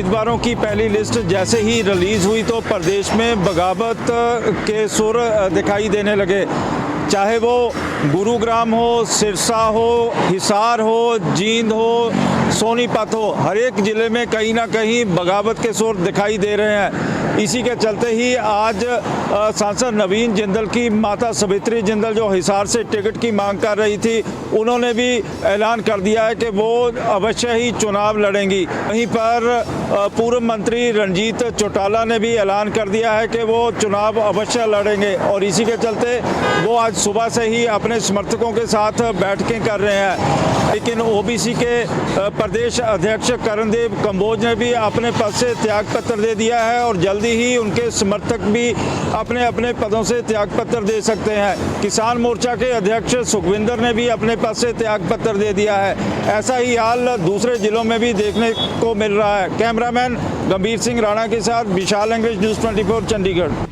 उम्मीदवारों की पहली लिस्ट जैसे ही रिलीज़ हुई तो प्रदेश में बगावत के सुर दिखाई देने लगे। चाहे वो गुरुग्राम हो, सिरसा हो, हिसार हो, जींद हो, सोनीपत हो, हर एक ज़िले में कहीं ना कहीं बगावत के सुर दिखाई दे रहे हैं। इसी के चलते ही आज सांसद नवीन जिंदल की माता सावित्री जिंदल जो हिसार से टिकट की मांग कर रही थी, उन्होंने भी ऐलान कर दिया है कि वो अवश्य ही चुनाव लड़ेंगी। वहीं पर पूर्व मंत्री रंजीत चौटाला ने भी ऐलान कर दिया है कि वो चुनाव अवश्य लड़ेंगे और इसी के चलते वो आज सुबह से ही अपने समर्थकों के साथ बैठकें कर रहे हैं। लेकिन ओबीसी के प्रदेश अध्यक्ष करणदेव कंबोज ने भी अपने पद से त्यागपत्र दे दिया है और जल्दी ही उनके समर्थक भी अपने अपने पदों से त्यागपत्र दे सकते हैं। किसान मोर्चा के अध्यक्ष सुखविंदर ने भी अपने पद से त्यागपत्र दे दिया है। ऐसा ही हाल दूसरे जिलों में भी देखने को मिल रहा है। कैमरामैन गंभीर सिंह राणा के साथ विशाल अंग्रेज, न्यूज़ 24 चंडीगढ़।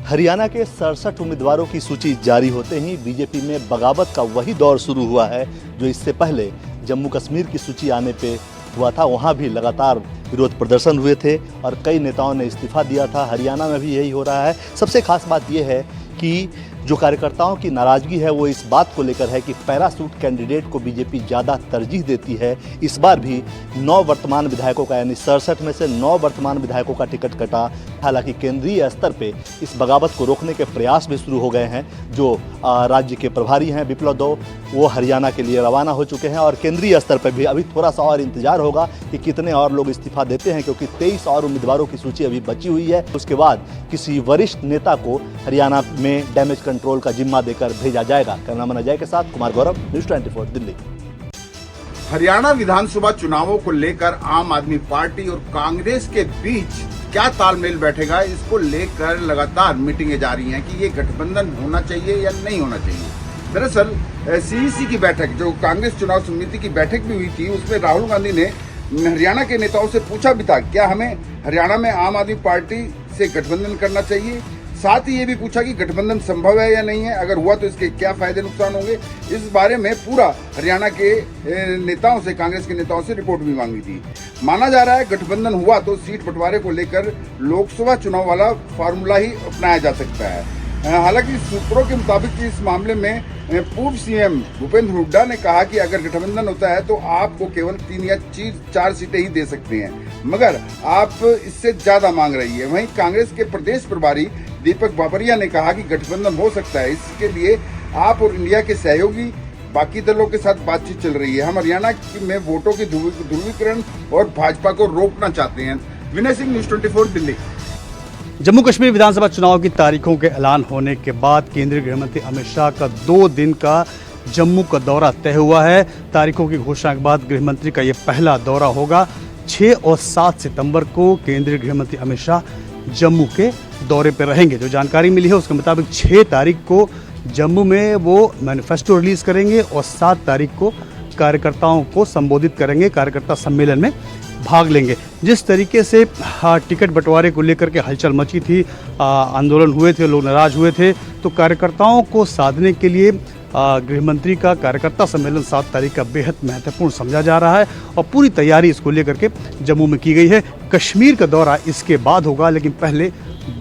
हरियाणा के 67 उम्मीदवारों की सूची जारी होते ही बीजेपी में बगावत का वही दौर शुरू हुआ है जो इससे पहले जम्मू कश्मीर की सूची आने पे हुआ था। वहाँ भी लगातार विरोध प्रदर्शन हुए थे और कई नेताओं ने इस्तीफा दिया था। हरियाणा में भी यही हो रहा है। सबसे खास बात यह है कि जो कार्यकर्ताओं की नाराज़गी है वो इस बात को लेकर है कि पैराशूट कैंडिडेट को बीजेपी ज़्यादा तरजीह देती है। इस बार भी 9 वर्तमान विधायकों का यानी 67 में से 9 वर्तमान विधायकों का टिकट कटा। हालांकि केंद्रीय स्तर पे इस बगावत को रोकने के प्रयास भी शुरू हो गए हैं। जो राज्य के प्रभारी हैं विप्लव देव, वो हरियाणा के लिए रवाना हो चुके हैं और केंद्रीय स्तर पर भी अभी थोड़ा सा और इंतजार होगा कि कितने और लोग इस्तीफा देते हैं, क्योंकि 23 और उम्मीदवारों की सूची अभी बची हुई है। उसके बाद किसी वरिष्ठ नेता को हरियाणा में डैमेज कंट्रोल का जिम्मा देकर भेजा जाएगा। कैमरामैन अजय के साथ कुमार गौरव, न्यूज़ 24 दिल्ली। हरियाणा विधानसभा चुनावों को लेकर आम आदमी पार्टी और कांग्रेस के बीच क्या तालमेल बैठेगा, इसको लेकर लगातार मीटिंगें जारी हैं कि ये गठबंधन होना चाहिए या नहीं होना चाहिए। दरअसल सीईसी की बैठक, जो कांग्रेस चुनाव समिति की बैठक भी हुई थी, उसमें राहुल गांधी ने हरियाणा के नेताओं से पूछा भी था क्या हमें हरियाणा में आम आदमी पार्टी से गठबंधन करना चाहिए। साथ ही ये भी पूछा कि गठबंधन संभव है या नहीं है, अगर हुआ तो इसके क्या फायदे नुकसान होंगे। इस बारे में पूरा हरियाणा के नेताओं से, कांग्रेस के नेताओं से रिपोर्ट भी मांगी थी। माना जा रहा है गठबंधन हुआ तो सीट बंटवारे को लेकर लोकसभा चुनाव वाला फार्मूला ही अपनाया जा सकता है। हालांकि सूत्रों के मुताबिक इस मामले में पूर्व सीएम भूपेंद्र हुड्डा ने कहा कि अगर गठबंधन होता है तो आपको केवल 3 या 4 सीटें ही दे सकते हैं, मगर आप इससे ज्यादा मांग रही है। वहीं कांग्रेस के प्रदेश प्रभारी दीपक बाबरिया ने कहा कि गठबंधन हो सकता है, इसके लिए आप और इंडिया के सहयोगी बाकी दलों के साथ बातचीत चल रही है। हम हरियाणा में वोटों की ध्रुवीकरण और भाजपा को रोकना चाहते हैं। विनय सिंह, न्यूज़ 24 दिल्ली। जम्मू कश्मीर विधानसभा चुनाव की तारीखों के ऐलान होने के बाद केंद्रीय गृह मंत्री अमित शाह का 2 दिन का जम्मू का दौरा तय हुआ है। तारीखों की घोषणा के बाद गृह मंत्री का ये पहला दौरा होगा। 6 और 7 सितंबर को केंद्रीय गृह मंत्री अमित शाह जम्मू के दौरे पर रहेंगे। जो जानकारी मिली है उसके मुताबिक 6 तारीख को जम्मू में वो मैनिफेस्टो रिलीज करेंगे और 7 तारीख को कार्यकर्ताओं को संबोधित करेंगे, कार्यकर्ता सम्मेलन में भाग लेंगे। जिस तरीके से टिकट बंटवारे को लेकर के हलचल मची थी, आंदोलन हुए थे, लोग नाराज हुए थे, तो कार्यकर्ताओं को साधने के लिए गृह मंत्री का कार्यकर्ता सम्मेलन 7 तारीख का बेहद महत्वपूर्ण समझा जा रहा है और पूरी तैयारी इसको लेकर के जम्मू में की गई है। कश्मीर का दौरा इसके बाद होगा, लेकिन पहले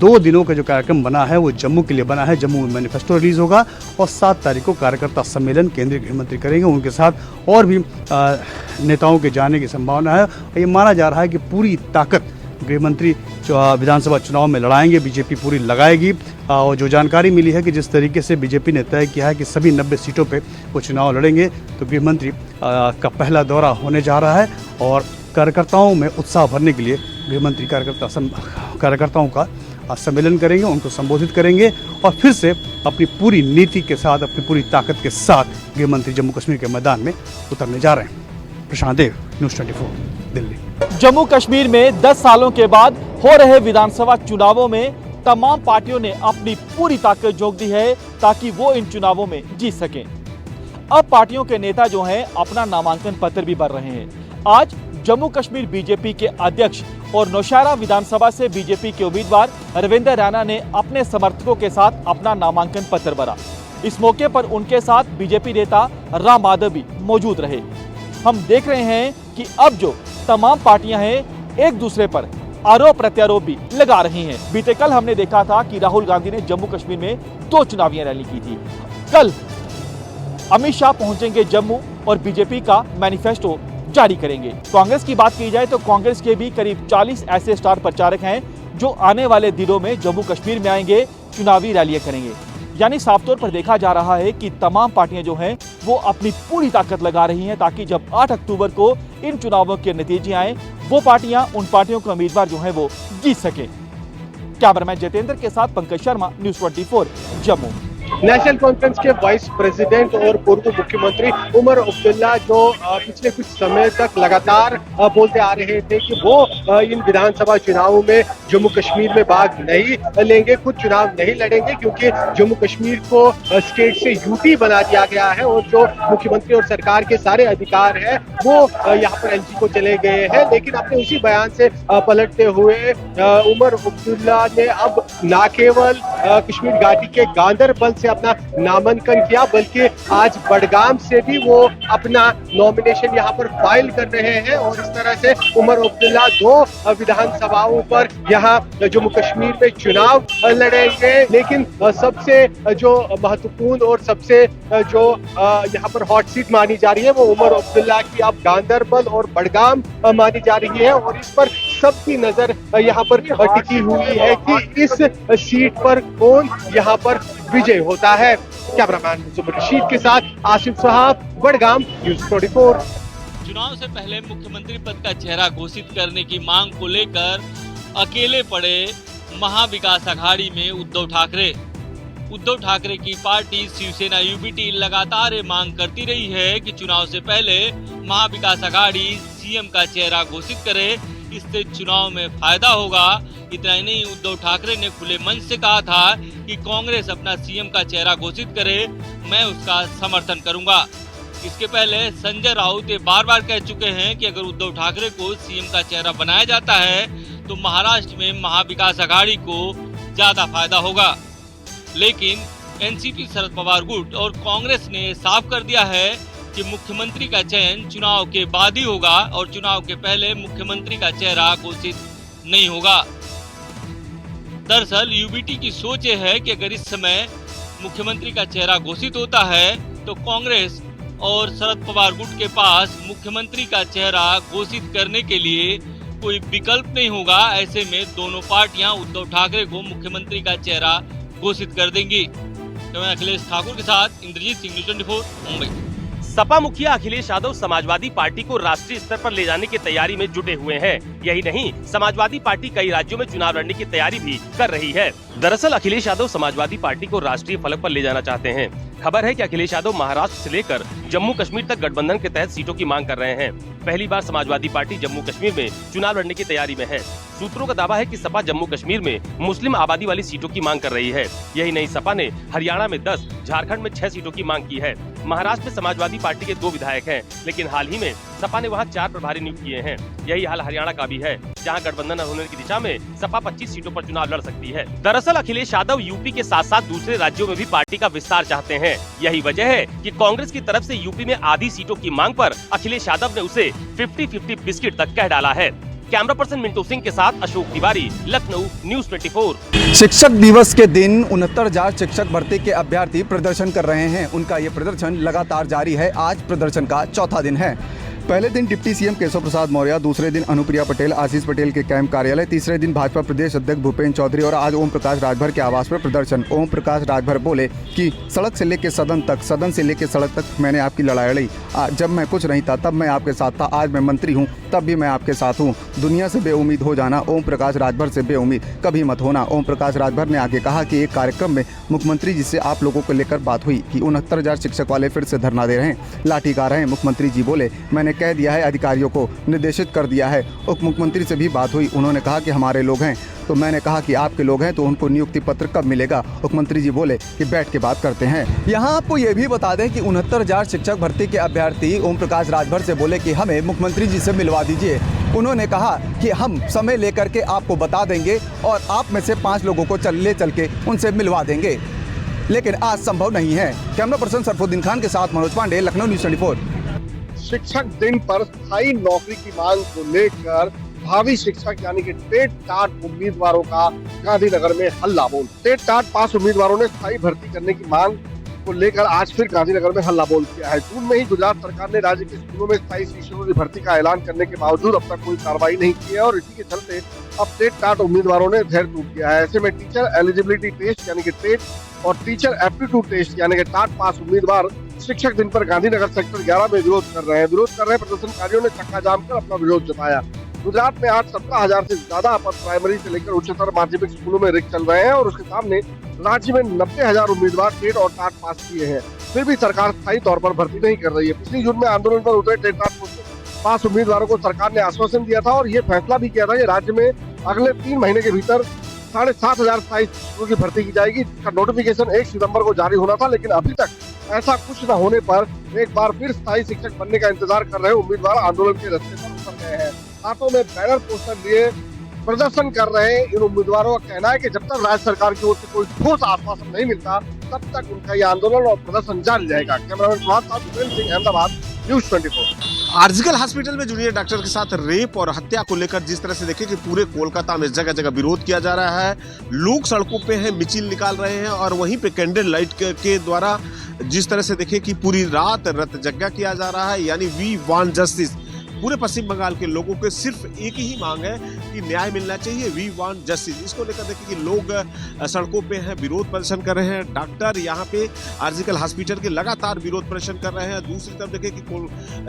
2 दिनों का जो कार्यक्रम बना है वो जम्मू के लिए बना है। जम्मू में मैनिफेस्टो रिलीज होगा और 7 तारीख को कार्यकर्ता सम्मेलन केंद्रीय गृह मंत्री करेंगे। उनके साथ और भी नेताओं के जाने की संभावना है और ये माना जा रहा है कि पूरी ताकत गृह मंत्री विधानसभा चुनाव में लड़ाएंगे, बीजेपी पूरी लगाएगी। और जो जानकारी मिली है कि जिस तरीके से बीजेपी ने तय किया है कि सभी 90 सीटों पे वो चुनाव लड़ेंगे, तो गृह मंत्री का पहला दौरा होने जा रहा है और कार्यकर्ताओं में उत्साह भरने के लिए गृह मंत्री कार्यकर्ताओं का सम्मेलन करेंगे, उनको संबोधित करेंगे और फिर से अपनी पूरी नीति के साथ, अपनी पूरी ताकत के साथ गृह मंत्री जम्मू कश्मीर के मैदान में उतरने जा रहे हैं। प्रशांत देव, न्यूज़ 24 दिल्ली। जम्मू कश्मीर में 10 सालों के बाद हो रहे विधानसभा चुनावों में तमाम पार्टियों ने अपनी पूरी ताकत झोंक दी है ताकि वो इन चुनावों में जीत सकें। अब पार्टियों के नेता जो हैं अपना नामांकन पत्र भी भर रहे हैं। आज जम्मू कश्मीर बीजेपी के अध्यक्ष और नौशहरा विधानसभा से बीजेपी के उम्मीदवार रविंदर रैना ने अपने समर्थकों के साथ अपना नामांकन पत्र भरा। इस मौके पर उनके साथ बीजेपी नेता राम माधव भी मौजूद रहे। हम देख रहे हैं कि अब जो तमाम पार्टियां हैं एक दूसरे पर आरोप प्रत्यारोप भी लगा रही हैं। बीते कल हमने देखा था कि राहुल गांधी ने जम्मू कश्मीर में 2 चुनावी रैली की थी। कल अमित शाह पहुंचेंगे जम्मू और बीजेपी का मैनिफेस्टो जारी करेंगे। कांग्रेस की बात की जाए तो कांग्रेस के भी करीब 40 ऐसे स्टार प्रचारक हैं जो आने वाले दिनों में जम्मू कश्मीर में आएंगे, चुनावी रैलियां करेंगे। यानी साफ तौर पर देखा जा रहा है कि तमाम पार्टियां जो हैं वो अपनी पूरी ताकत लगा रही हैं ताकि जब 8 अक्टूबर को इन चुनावों के नतीजे आए वो पार्टियां उन पार्टियों के उम्मीदवार जो हैं वो जीत सके। कैमरामैन जितेंद्र के साथ Pankaj Sharma, news 24 Jammu. National conference के वाइस प्रेसिडेंट और पूर्व मुख्यमंत्री उमर अब्दुल्ला जो पिछले कुछ समय तक लगातार बोलते आ रहे थे कि वो इन विधानसभा चुनावों में जम्मू कश्मीर में भाग नहीं लेंगे, खुद चुनाव नहीं लड़ेंगे क्योंकि जम्मू कश्मीर को स्टेट से यूटी बना दिया गया है और जो मुख्यमंत्री और सरकार के सारे अधिकार है वो यहाँ पर एलजी को चले गए हैं। लेकिन अपने उसी बयान से पलटते हुए उमर अब्दुल्ला ने अब न केवल कश्मीर घाटी के गांदरबल से अपना नामांकन किया बल्कि आज बडगाम से भी वो अपना नॉमिनेशन यहाँ पर फाइल कर रहे हैं और इस तरह से उमर अब्दुल्ला 2 विधानसभाओं पर यहाँ जम्मू कश्मीर में चुनाव लड़ेंगे। लेकिन सबसे जो महत्वपूर्ण और सबसे जो यहाँ पर हॉट सीट मानी जा रही है वो उमर अब्दुल्ला की अब गांदरबल और बडगाम मानी जा रही है और इस पर सबकी नजर यहाँ पर टिकी हुई है कि इस सीट पर कौन यहाँ पर विजय होता है। कैमरामैन जुबैर रशीद के साथ आसिफ साहब, बडगाम, न्यूज़ 24। चुनाव से पहले मुख्यमंत्री पद का चेहरा घोषित करने की मांग को लेकर अकेले पड़े महाविकास आघाड़ी में उद्धव ठाकरे। उद्धव ठाकरे की पार्टी शिवसेना यूबीटी लगातार ये मांग करती रही है कि चुनाव से पहले महाविकास आघाड़ी सीएम का चेहरा घोषित करे, इससे चुनाव में फायदा होगा। इतना ही नहीं, उद्धव ठाकरे ने खुले मंच से कहा था कि कांग्रेस अपना सीएम का चेहरा घोषित करे, मैं उसका समर्थन करूंगा। इसके पहले संजय राउत ये बार बार कह चुके हैं कि अगर उद्धव ठाकरे को सीएम का चेहरा बनाया जाता है तो महाराष्ट्र में महाविकास आघाड़ी को ज्यादा फायदा होगा। लेकिन एनसीपी शरद पवार गुट और कांग्रेस ने साफ कर दिया है कि मुख्यमंत्री का चयन चुनाव के बाद ही होगा और चुनाव के पहले मुख्यमंत्री का चेहरा घोषित नहीं होगा। दरअसल यूबीटी की सोच ये है कि अगर इस समय मुख्यमंत्री का चेहरा घोषित होता है तो कांग्रेस और शरद पवार गुट के पास मुख्यमंत्री का चेहरा घोषित करने के लिए कोई विकल्प नहीं होगा। ऐसे में दोनों पार्टियां उद्धव ठाकरे को मुख्यमंत्री का चेहरा घोषित कर देंगी। तो मैं अखिलेश ठाकुर के साथ इंद्रजीत सिंह, न्यूज़ 24 मुंबई। सपा मुखिया अखिलेश यादव समाजवादी पार्टी को राष्ट्रीय स्तर पर ले जाने की तैयारी में जुटे हुए हैं। यही नहीं, समाजवादी पार्टी कई राज्यों में चुनाव लड़ने की तैयारी भी कर रही है। दरअसल अखिलेश यादव समाजवादी पार्टी को राष्ट्रीय फलक पर ले जाना चाहते हैं। खबर है कि अखिलेश यादव महाराष्ट्र से लेकर जम्मू कश्मीर तक गठबंधन के तहत सीटों की मांग कर रहे हैं। पहली बार समाजवादी पार्टी जम्मू कश्मीर में चुनाव लड़ने की तैयारी में है। सूत्रों का दावा है कि सपा जम्मू कश्मीर में मुस्लिम आबादी वाली सीटों की मांग कर रही है। यही नहीं, सपा ने हरियाणा में 10, झारखंड में 6 सीटों की मांग की है। महाराष्ट्र में समाजवादी पार्टी के 2 विधायक हैं, लेकिन हाल ही में सपा ने वहां 4 प्रभारी नियुक्त किए हैं। यही हाल हरियाणा का भी है, जहां गठबंधन होने की दिशा में सपा 25 सीटों पर चुनाव लड़ सकती है। दरअसल अखिलेश यादव यूपी के साथ साथ दूसरे राज्यों में भी पार्टी का विस्तार चाहते हैं। यही वजह है कि कांग्रेस की तरफ से यूपी में आधी सीटों की मांग पर अखिलेश यादव ने उसे 50-50 बिस्किट तक कह डाला है। कैमरा पर्सन मिंटू सिंह के साथ अशोक तिवारी, लखनऊ, न्यूज़ 24। शिक्षक दिवस के दिन 69,000 शिक्षक भर्ती के अभ्यर्थी प्रदर्शन कर रहे हैं। उनका ये प्रदर्शन लगातार जारी है। आज प्रदर्शन का चौथा दिन है। पहले दिन डिप्टी सीएम केशव प्रसाद मौर्य, दूसरे दिन अनुप्रिया पटेल, आशीष पटेल के कैंप कार्यालय, तीसरे दिन भाजपा प्रदेश अध्यक्ष भूपेंद्र चौधरी और आज ओम प्रकाश राजभर के आवास पर प्रदर्शन। ओम प्रकाश राजभर बोले कि सड़क से लेकर सदन तक, सदन से लेकर सड़क तक मैंने आपकी लड़ाई लड़ी। जब मैं कुछ नहीं था तब मैं आपके साथ था, आज मैं मंत्री हूँ तब भी मैं आपके साथ हूँ। दुनिया से बेउम्मीद हो जाना, ओम प्रकाश राजभर से बेउम्मीद कभी मत होना। ओम प्रकाश राजभर ने आगे कहा कि एक कार्यक्रम में मुख्यमंत्री जी से आप लोगों को लेकर बात हुई कि 69,000 शिक्षक वाले फिर से धरना दे रहे हैं, लाठी गा रहे हैं। मुख्यमंत्री जी बोले मैंने कह दिया है, अधिकारियों को निर्देशित कर दिया है। उप मुख्यमंत्री से भी बात हुई, उन्होंने कहा कि हमारे लोग हैं। तो मैंने कहा कि आपके लोग हैं तो उनको नियुक्ति पत्र कब मिलेगा? मुख्यमंत्री जी बोले कि बैठ के बात करते हैं। यहाँ आपको ये भी बता दें कि 69,000 शिक्षक भर्ती के अभ्यर्थी ओम प्रकाश राजभर से बोले कि हमें मुख्यमंत्री जी से मिलवा दीजिए। उन्होंने कहा कि हम समय लेकर के आपको बता देंगे और आप में से 5 लोगों को चल के उनसे मिलवा देंगे, लेकिन आज संभव नहीं है। कैमरा पर्सन सरफुद्दीन खान के साथ मनोज पांडे, लखनऊ, न्यूज़ 24। शिक्षक दिन पर स्थायी नौकरी की मांग को लेकर भावी शिक्षक यानी कि टेट टाट उम्मीदवारों का गांधीनगर में हल्ला बोल। टेट टाट पास उम्मीदवारों ने स्थायी भर्ती करने की मांग को लेकर आज फिर गांधीनगर में हल्ला बोल किया है। जून में ही गुजरात सरकार ने राज्य के स्कूलों में स्थायी शिक्षकों की भर्ती का ऐलान करने के बावजूद अब तक कोई कार्रवाई नहीं की है और इसी के चलते अब टेट टाट उम्मीदवारों ने धैर्य टूट दिया है। ऐसे में टीचर एलिजिबिलिटी टेस्ट यानी कि टेट और टीचर एप्टीट्यूड टेस्ट यानी कि टाट पास उम्मीदवार शिक्षक दिन पर गांधीनगर सेक्टर 11 में विरोध कर रहे हैं। प्रदर्शनकारियों ने चक्का जाम कर अपना विरोध जताया। गुजरात में आज 17,000 से ज्यादा अपर प्राइमरी से लेकर उच्चतर माध्यमिक स्कूलों में रिक्त चल रहे हैं और उसके सामने राज्य में 90,000 उम्मीदवार टेट और टाट पास किए हैं। फिर भी सरकार स्थायी तौर पर भर्ती नहीं कर रही है। पिछली जून में आंदोलन पर उतरे टेट टाट पास उम्मीदवारों को सरकार ने आश्वासन दिया था और ये फैसला भी किया था कि राज्य में अगले 3 महीने के भीतर 7,500 स्थायी शिक्षकों की भर्ती की जाएगी, जिसका नोटिफिकेशन 1 सितंबर को जारी होना था। लेकिन अभी तक ऐसा कुछ न होने पर एक बार फिर स्थायी शिक्षक बनने का इंतजार कर रहे उम्मीदवार आंदोलन के रास्ते पर उतर गए हैं। हाथों में बैनर पोस्टर लिए प्रदर्शन कर रहे इन उम्मीदवारों का कहना है कि जब तक राज्य सरकार की ओर से कोई ठोस आश्वासन नहीं मिलता तब तक उनका यह आंदोलन और प्रदर्शन जारी रहेगा। कैमरामैन प्रभात साथ भूपेंद्र सिंह, अहमदाबाद, न्यूज़ 24। आर्जिकल हॉस्पिटल में जूनियर डॉक्टर के साथ रेप और हत्या को लेकर जिस तरह से देखें कि पूरे कोलकाता में जगह जगह विरोध किया जा रहा है, लोग सड़कों पे हैं, मिছিল निकाल रहे हैं और वहीं पे कैंडल लाइट के द्वारा जिस तरह से देखें कि पूरी रात रतजगा किया जा रहा है, यानी वी वांट जस्टिस। पूरे पश्चिम बंगाल के लोगों के सिर्फ एक ही मांग है कि न्याय मिलना चाहिए, वी वांट जस्टिस। इसको लेकर देखिए कि लोग सड़कों पे हैं, विरोध प्रदर्शन कर रहे हैं। डॉक्टर यहाँ पे आर्जिकल हॉस्पिटल के लगातार विरोध प्रदर्शन कर रहे हैं। दूसरी तरफ देखिए कि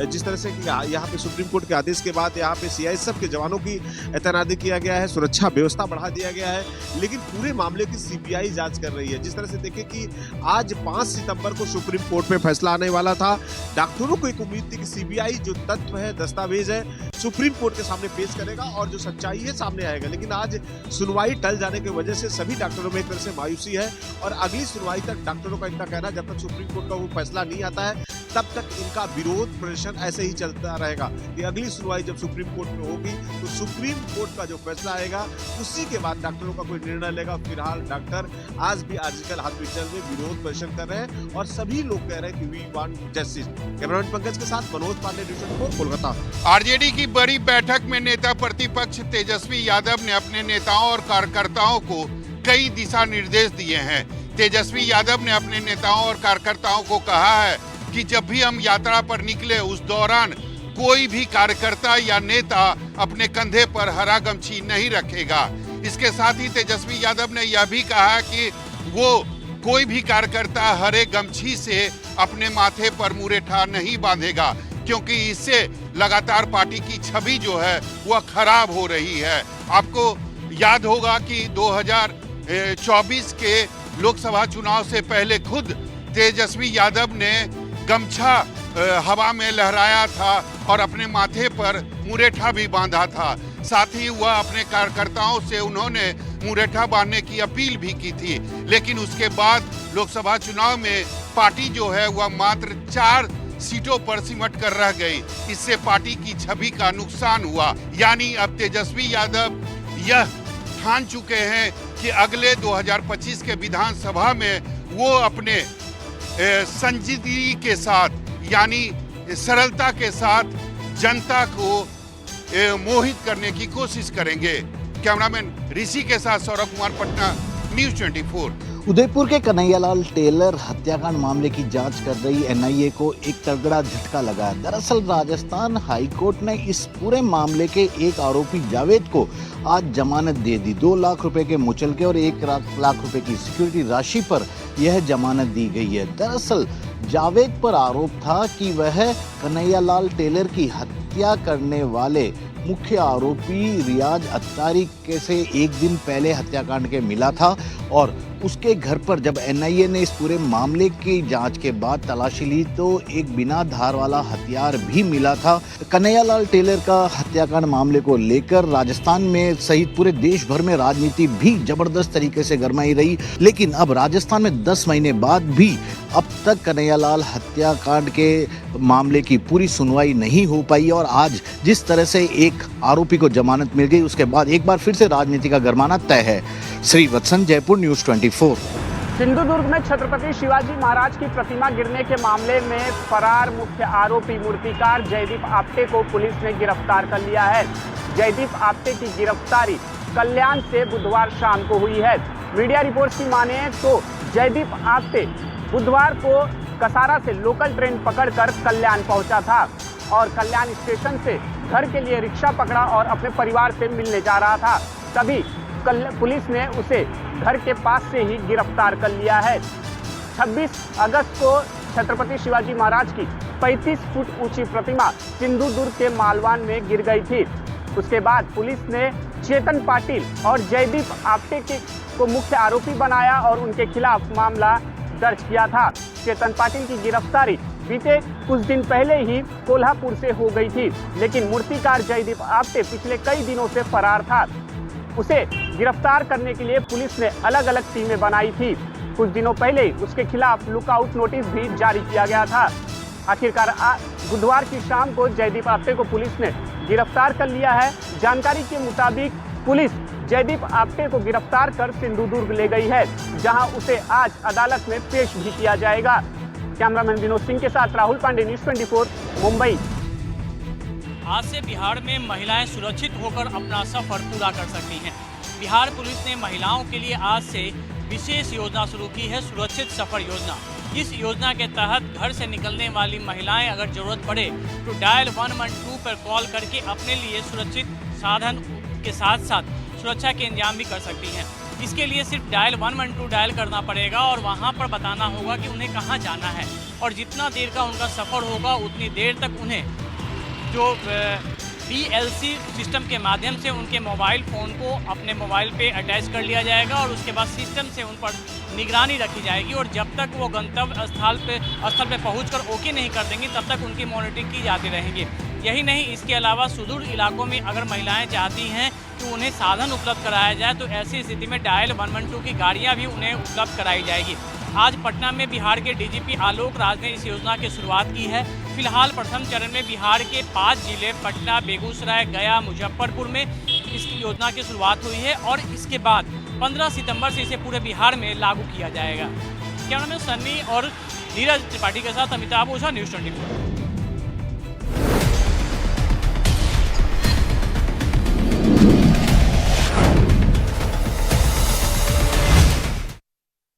जिस तरह से कि यहाँ पे सुप्रीम कोर्ट के आदेश के बाद यहाँ पे CISF के जवानों की तैनाती किया गया है, सुरक्षा व्यवस्था बढ़ा दिया गया है, लेकिन पूरे मामले की CBI जाँच कर रही है। जिस तरह से देखिए कि आज 5 सितम्बर को सुप्रीम कोर्ट में फैसला आने वाला था। डॉक्टरों को एक उम्मीद थी कि CBI जो तथ्य है, दस्तावेज है, सुप्रीम कोर्ट के सामने पेश करेगा और जो सच्चाई है सामने आएगा। लेकिन आज सुनवाई टल जाने की वजह से सभी डॉक्टरों में एक तरह से मायूसी है और अगली सुनवाई तक डॉक्टरों का इनका कहना जब तक सुप्रीम कोर्ट का वो फैसला नहीं आता है तब तक इनका विरोध प्रदर्शन ऐसे ही चलता रहेगा। कि अगली सुनवाई जब सुप्रीम कोर्ट में होगी तो सुप्रीम कोर्ट का जो फैसला आएगा उसी के बाद डॉक्टरों का कोई निर्णय लेगा। फिलहाल डॉक्टर आज भी आर्जिकल हॉस्पिटल में विरोध प्रदर्शन कर रहे हैं और सभी लोग कह रहे हैं कि we want justice. Cameraman Pankaj के साथ मनोज पांडे, न्यूज़ 24, कोलकाता। आरजेडी की बड़ी बैठक में नेता प्रतिपक्ष तेजस्वी यादव ने अपने नेताओं और कार्यकर्ताओं को कई दिशा निर्देश दिए हैं। तेजस्वी यादव ने अपने नेताओं और कार्यकर्ताओं को कहा है कि जब भी हम यात्रा पर निकले उस दौरान कोई भी कार्यकर्ता या नेता अपने कंधे पर हरा गमछी नहीं रखेगा। इसके साथ ही तेजस्वी यादव ने यह भी कहा कि वो कोई भी कार्यकर्ता हरे गमछी से अपने माथे पर मुरेठा नहीं बांधेगा, क्योंकि इससे लगातार पार्टी की छवि जो है वह खराब हो रही है। आपको याद होगा कि 2024 के लोकसभा चुनाव से पहले खुद तेजस्वी यादव ने गमछा हवा में लहराया था और अपने माथे पर मुरेठा भी बांधा था। साथ ही वह अपने कार्यकर्ताओं से उन्होंने मुरेठा बांधने की अपील भी की थी। लेकिन उसके बाद लोकसभा चुनाव में पार्टी जो है वह मात्र 4 सीटों पर सिमट कर रह गई। इससे पार्टी की छवि का नुकसान हुआ। यानी अब तेजस्वी यादव यह ठान चुके हैं कि अगले 2025 के विधानसभा में वो अपने संजीदगी के साथ यानी सरलता के साथ जनता को मोहित करने की कोशिश करेंगे। कैमरामैन ऋषि के साथ सौरभ कुमार, पटना, न्यूज़ 24। उदयपुर के कन्हैयालाल टेलर हत्याकांड मामले की जांच कर रही NIA को एक तगड़ा झटका लगा। दरअसल राजस्थान हाईकोर्ट ने इस पूरे मामले के एक आरोपी जावेद को आज जमानत दे दी। 2 लाख रुपए के मुचलके और 1 लाख रुपए की सिक्योरिटी राशि पर यह जमानत दी गई है। दरअसल जावेद पर आरोप था कि वह कन्हैयालाल टेलर की हत्या करने वाले मुख्य आरोपी रियाज अत्तारी के से एक दिन पहले हत्याकांड के मिला था और उसके घर पर जब NIA ने इस पूरे मामले की जांच के बाद तलाशी ली तो एक बिना धार वाला हथियार भी मिला था। कन्हैयालाल टेलर का हत्याकांड मामले को लेकर राजस्थान में सहित पूरे देश भर में राजनीति भी जबरदस्त तरीके से गरमाई रही। लेकिन अब राजस्थान में 10 महीने बाद भी अब तक कन्हैयालाल हत्याकांड के मामले की पूरी सुनवाई नहीं हो पाई और आज जिस तरह से एक आरोपी को जमानत मिल गई उसके बाद एक बार फिर से राजनीति का गरमाना तय है। श्रीवत्सन, जयपुर, न्यूज़ 24। सिंधुदुर्ग में छत्रपति शिवाजी महाराज की प्रतिमा गिरने के मामले में फरार मुख्य आरोपी मूर्तिकार जयदीप आप्टे को पुलिस ने गिरफ्तार कर लिया है। जयदीप आप्टे की गिरफ्तारी कल्याण से बुधवार शाम को हुई है। मीडिया रिपोर्ट्स की माने तो जयदीप आप्टे बुधवार को कसारा से लोकल ट्रेन पकड़कर कल्याण पहुंचा था और कल्याण स्टेशन से घर के लिए रिक्शा पकड़ा और अपने परिवार से मिलने जा रहा था। तभी पुलिस ने उसे घर के पास से ही गिरफ्तार कर लिया है। 26 अगस्त को छत्रपति शिवाजी महाराज की 35 फुट ऊंची प्रतिमा सिंधुदुर्ग के मालवान में गिर गई थी। उसके बाद पुलिस ने चेतन पाटिल और जयदीप आप्टे को मुख्य आरोपी बनाया और उनके खिलाफ मामला दर्ज किया था। चेतन पाटिल की गिरफ्तारी बीते कुछ दिन पहले ही कोल्हापुर से हो गई थी, लेकिन मूर्तिकार जयदीप आप्टे पिछले कई दिनों से फरार था। उसे गिरफ्तार करने के लिए पुलिस ने अलग अलग टीमें बनाई थी। कुछ दिनों पहले उसके खिलाफ लुकआउट नोटिस भी जारी किया गया था। आखिरकार बुधवार की शाम को जयदीप आप्टे को पुलिस ने गिरफ्तार कर लिया है। जानकारी के मुताबिक पुलिस जयदीप आप्टे को गिरफ्तार कर सिंधुदुर्ग ले गई है, जहां उसे आज अदालत में पेश भी किया जाएगा। कैमरामैन विनोद सिंह के साथ राहुल पांडे, न्यूज़ 24, मुंबई। आज से बिहार में महिलाएं सुरक्षित होकर अपना सफर पूरा कर सकती हैं। बिहार पुलिस ने महिलाओं के लिए आज से विशेष योजना शुरू की है, सुरक्षित सफर योजना। इस योजना के तहत घर से निकलने वाली महिलाएं अगर जरूरत पड़े तो डायल 112 पर कॉल करके अपने लिए सुरक्षित साधन के साथ साथ सुरक्षा के इंतजाम भी कर सकती हैं। इसके लिए सिर्फ डायल 112 डायल करना पड़ेगा और वहां पर बताना होगा कि उन्हें कहां जाना है और जितना देर का उनका सफ़र होगा उतनी देर तक उन्हें जो PLC सिस्टम के माध्यम से उनके मोबाइल फ़ोन को अपने मोबाइल पे अटैच कर लिया जाएगा और उसके बाद सिस्टम से उन पर निगरानी रखी जाएगी और जब तक वो गंतव्य स्थल पे पहुंचकर ओके नहीं कर देंगी तब तक उनकी मॉनिटरिंग की जाती रहेगी। यही नहीं, इसके अलावा सुदूर इलाकों में अगर महिलाएं चाहती हैं कि उन्हें साधन उपलब्ध कराया जाए तो ऐसी स्थिति में डायल 112 की गाड़ियाँ भी उन्हें उपलब्ध कराई जाएगी। आज पटना में बिहार के DGP आलोक राज ने इस योजना की शुरुआत की है। फिलहाल प्रथम चरण में बिहार के 5 जिले पटना, बेगूसराय, गया, मुजफ्फरपुर में इस योजना की शुरुआत हुई है और इसके बाद 15 सितंबर से इसे पूरे बिहार में लागू किया जाएगा। कैमरामैन सन्नी और नीरज त्रिपाठी के साथ अमिताभ ओझा, न्यूज़ 24।